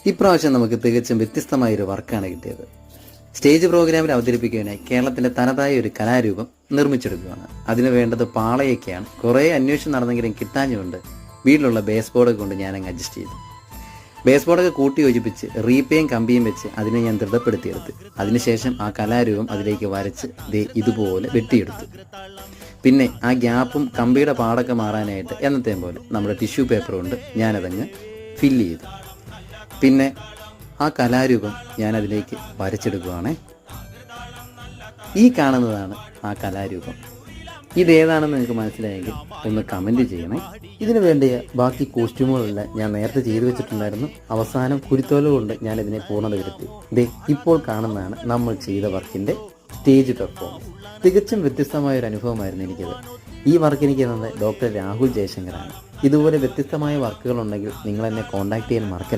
ഇപ്രാവശ്യം നമുക്ക് തികച്ചും വ്യത്യസ്തമായൊരു വർക്കാണ് കിട്ടിയത്. സ്റ്റേജ് പ്രോഗ്രാമിൽ അവതരിപ്പിക്കാനായി കേരളത്തിൻ്റെ തനതായ ഒരു കലാരൂപം നിർമ്മിച്ചെടുക്കുകയാണ്. അതിന് വേണ്ടത് പാളയൊക്കെയാണ്. കുറേ അന്വേഷണം നടന്നെങ്കിലും കിട്ടാഞ്ഞുകൊണ്ട് വീട്ടിലുള്ള ബേസ് ബോർഡൊക്കെ കൊണ്ട് ഞാനങ്ങ് അഡ്ജസ്റ്റ് ചെയ്തു. ബേസ് ബോർഡൊക്കെ കൂട്ടി യോജിപ്പിച്ച് റീപ്പയും കമ്പിയും വെച്ച് അതിനെ ഞാൻ ദൃഢപ്പെടുത്തിയെടുത്ത് അതിനുശേഷം ആ കലാരൂപം അതിലേക്ക് വരച്ച് ഇതുപോലെ വെട്ടിയെടുത്തു. പിന്നെ ആ ഗ്യാപ്പും കമ്പിയുടെ പാടൊക്കെ മാറാനായിട്ട് എന്നത്തെയും പോലെ നമ്മുടെ ടിഷ്യൂ പേപ്പർ കൊണ്ട് ഞാനതങ്ങ് ഫില്ല് ചെയ്തു. പിന്നെ ആ കലാരൂപം ഞാനതിലേക്ക് വരച്ചെടുക്കുകയാണേ. ഈ കാണുന്നതാണ് ആ കലാരൂപം. ഇതേതാണെന്ന് നിങ്ങൾക്ക് മനസ്സിലായെങ്കിൽ ഒന്ന് കമൻറ്റ് ചെയ്യണേ. ഇതിനു വേണ്ടിയ ബാക്കി കോസ്റ്റ്യൂമുകളെല്ലാം ഞാൻ നേരത്തെ ചെയ്തു വെച്ചിട്ടുണ്ടായിരുന്നു. അവസാനം കുരുത്തോല കൊണ്ട് ഞാനിതിനെ പൂർണ്ണത വരുത്തി. ഇപ്പോൾ കാണുന്നതാണ് നമ്മൾ ചെയ്ത വർക്കിൻ്റെ സ്റ്റേജ് പെർഫോമൻസ്. തികച്ചും വ്യത്യസ്തമായൊരു അനുഭവമായിരുന്നു എനിക്കത്. ഈ വർക്ക് എനിക്ക് തന്നത് ഡോക്ടർ രാഹുൽ ജയശങ്കറാണ്. ഇതുപോലെ വ്യത്യസ്തമായ വർക്കുകളുണ്ടെങ്കിൽ നിങ്ങൾ എന്നെ കോൺടാക്ട് ചെയ്യാൻ മറക്കല്ലേ.